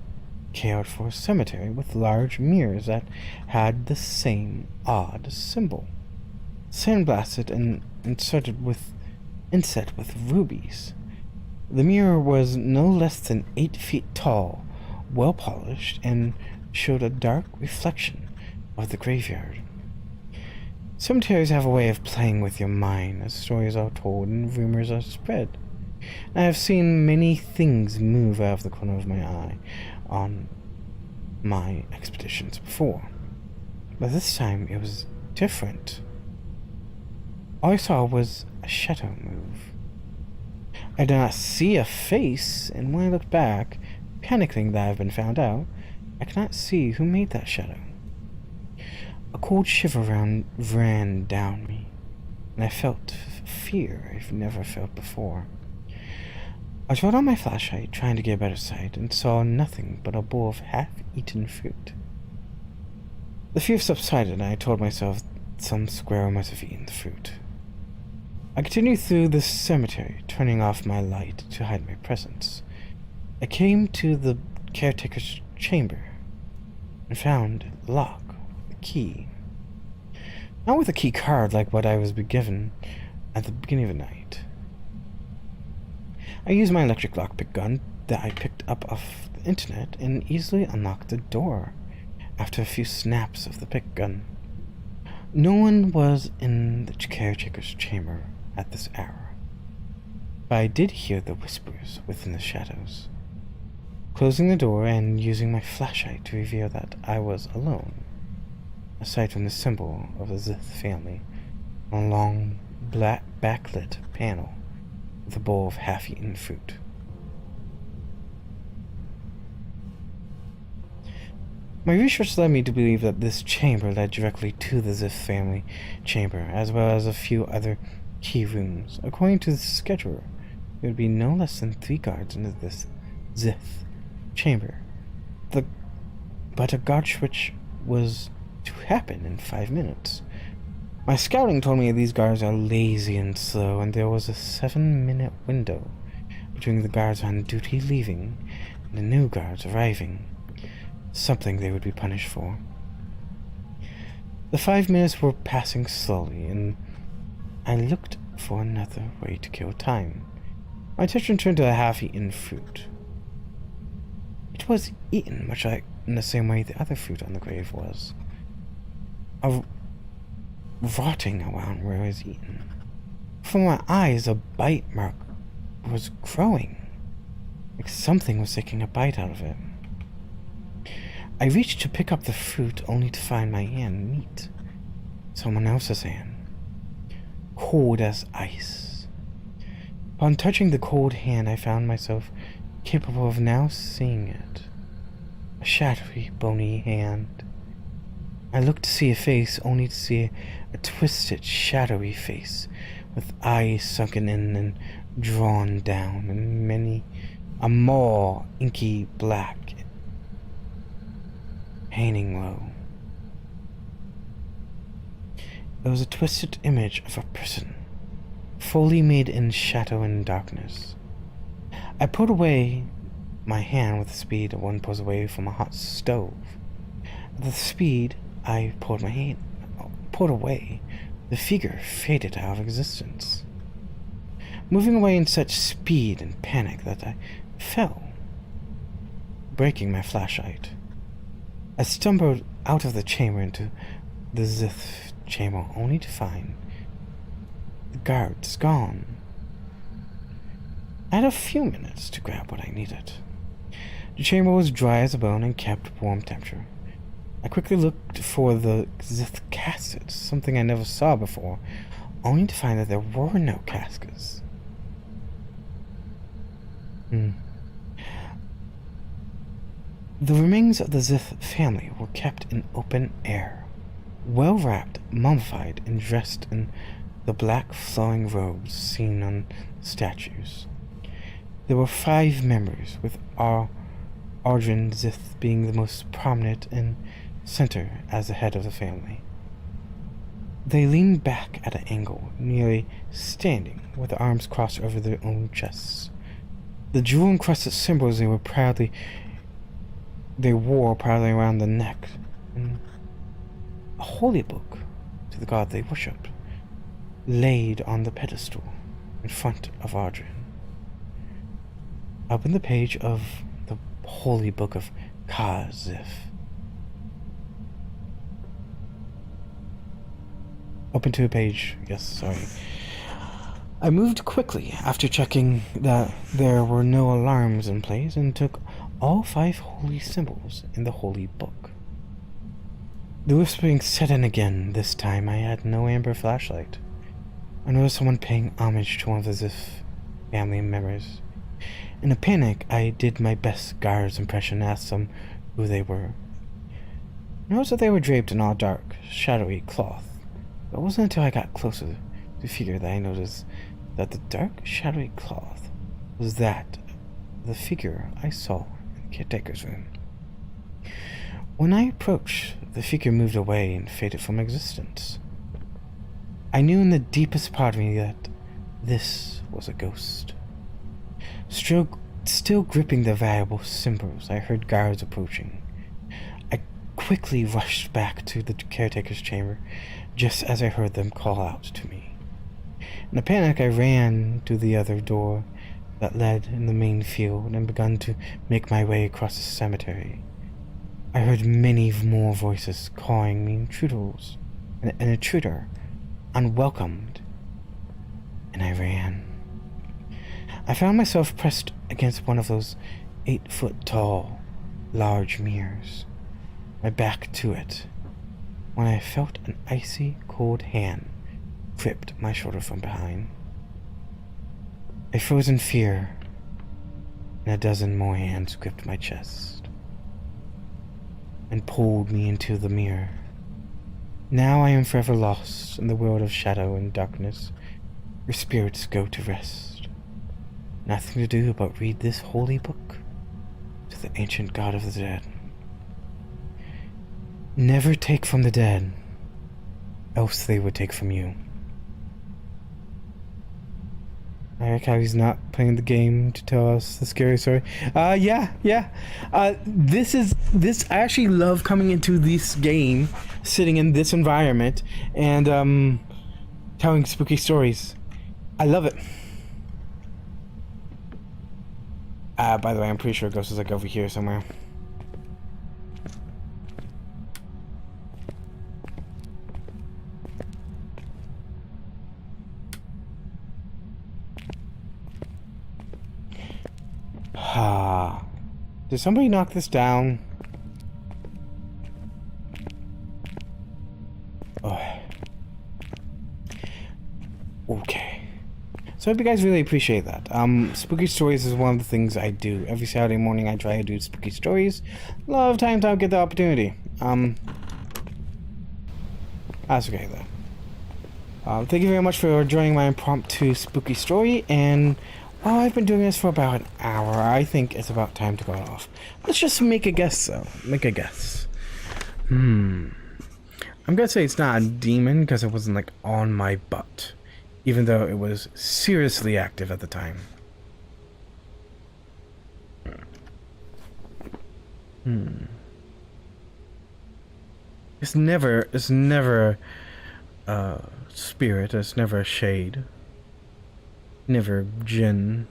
cared for cemetery with large mirrors that had the same odd symbol, sandblasted and inset with rubies. The mirror was no less than 8 feet tall, well polished, and showed a dark reflection of the graveyard. Cemeteries have a way of playing with your mind as stories are told and rumors are spread. I have seen many things move out of the corner of my eye on my expeditions before, but this time it was different. All I saw was a shadow move. I did not see a face, and when I looked back, panicking that I have been found out, I could not see who made that shadow. A cold shiver ran down me, and I felt fear I've never felt before. I turned on my flashlight, trying to get a better sight, and saw nothing but a bowl of half-eaten fruit. The fear subsided, and I told myself some squirrel must have eaten the fruit. I continued through the cemetery, turning off my light to hide my presence. I came to the caretaker's chamber and found the lock with a key. Not with a key card like what I was given at the beginning of the night. I used my electric lockpick gun that I picked up off the internet and easily unlocked the door after a few snaps of the pick gun. No one was in the caretaker's chamber at this hour, but I did hear the whispers within the shadows. Closing the door and using my flashlight to reveal that I was alone, aside from the symbol of the Zith family on a long black backlit panel with a bowl of half-eaten fruit. My research led me to believe that this chamber led directly to the Zith family chamber, as well as a few other key rooms. According to the scheduler, there would be no less than 3 guards into this Zith chamber. But a guard switch was to happen in 5 minutes. My scouting told me these guards are lazy and slow, and there was a 7-minute window between the guards on duty leaving and the new guards arriving, something they would be punished for. The 5 minutes were passing slowly, and I looked for another way to kill time. My attention turned to a half-eaten fruit. It was eaten much like in the same way the other fruit on the grave was. Rotting around where it was eaten. From my eyes, a bite mark was growing, like something was taking a bite out of it. I reached to pick up the fruit, only to find my hand meet someone else's hand, cold as ice. Upon touching the cold hand, I found myself capable of now seeing it. A shadowy, bony hand. I looked to see a face, only to see a twisted, shadowy face, with eyes sunken in and drawn down, and a more inky black, hanging low. It was a twisted image of a person, fully made in shadow and darkness. I pulled away my hand with the speed of one pulls away from a hot stove. At the speed I pulled away, the figure faded out of existence, moving away in such speed and panic that I fell, breaking my flashlight. I stumbled out of the chamber into the Zith chamber, only to find the guards gone. I had a few minutes to grab what I needed. The chamber was dry as a bone and kept warm temperature. I quickly looked for the Zith caskets, something I never saw before, only to find that there were no caskets. The remains of the Zith family were kept in open air, well wrapped, mummified, and dressed in the black flowing robes seen on statues. There were 5 members, with Ardren Zith being the most prominent and center as the head of the family. They leaned back at an angle, nearly standing, with their arms crossed over their own chests. The jewel-encrusted symbols they wore proudly around the neck, and a holy book to the god they worshipped, laid on the pedestal in front of Ardren. I opened the page of the holy book of Ka-Zith. Open to a page, yes, sorry. I moved quickly after checking that there were no alarms in place and took all 5 holy symbols in the holy book. The whispering set in again. This time I had no amber flashlight. I noticed someone paying homage to one of the Zith family members. In a panic, I did my best guard's impression and asked them who they were. I noticed that they were draped in all dark, shadowy cloth. But it wasn't until I got closer to figure that I noticed that the dark, shadowy cloth was that of the figure I saw in the caretaker's room. When I approached, the figure moved away and faded from existence. I knew in the deepest part of me that this was a ghost. Still gripping the valuable symbols, I heard guards approaching. I quickly rushed back to the caretaker's chamber, just as I heard them call out to me. In a panic, I ran to the other door that led in the main field and began to make my way across the cemetery. I heard many more voices calling me intruders, an intruder, unwelcomed, and I ran. I found myself pressed against one of those 8-foot-tall, large mirrors, my back to it, when I felt an icy, cold hand gripped my shoulder from behind. I froze in fear, and a dozen more hands gripped my chest and pulled me into the mirror. Now I am forever lost in the world of shadow and darkness, where spirits go to rest. Nothing to do but read this holy book to the ancient god of the dead. Never take from the dead, else they would take from you. I like how he's not playing the game to tell us the scary story. Yeah. This I actually love coming into this game, sitting in this environment, and telling spooky stories. I love it. By the way, I'm pretty sure Ghost is like over here somewhere. Did somebody knock this down? Oh. Okay. So I hope you guys really appreciate that. Spooky stories is one of the things I do. Every Saturday morning I try to do spooky stories. A lot of times I'll get the opportunity. That's okay though. Thank you very much for joining my impromptu spooky story, and well, I've been doing this for about an hour. I think it's about time to go off. Let's just make a guess, though. Make a guess. I'm gonna say it's not a demon because it wasn't, like, on my butt. Even though it was seriously active at the time. It's never a spirit. It's never a shade. Never Jinn.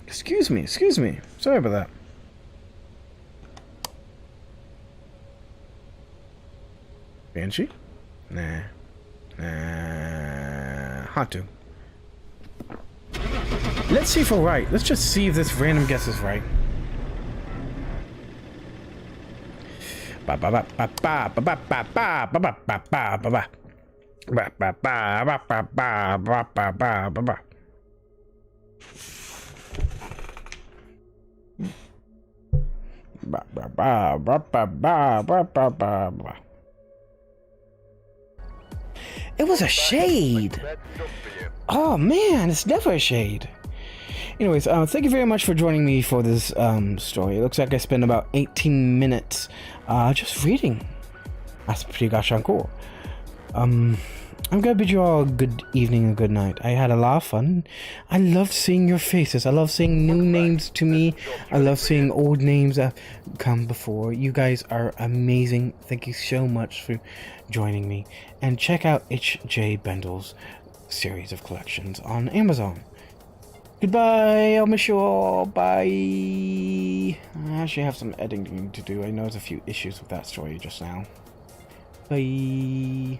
Excuse me. Sorry about that. Banshee? Nah. Hatu. Let's see if we're right. Let's just see if this random guess is right. Ba ba ba ba ba ba ba ba ba ba ba ba ba ba ba. Ba ba ba ba ba ba ba ba ba ba ba. Ba ba ba ba ba ba ba ba ba ba. It was a shade. Oh man, it's never a shade. Anyways, thank you very much for joining me for this story. It looks like I spent about 18 minutes just reading. That's pretty gosh darn cool. I'm gonna bid you all a good evening and good night. I had a lot of fun. I loved seeing your faces. I love seeing new names to me. I love seeing old names that come before. You guys are amazing. Thank you so much for joining me. And check out H.J. Bendele's series of collections on Amazon. Goodbye. I'll miss you all. Bye. I actually have some editing to do. I know there's a few issues with that story just now. Bye.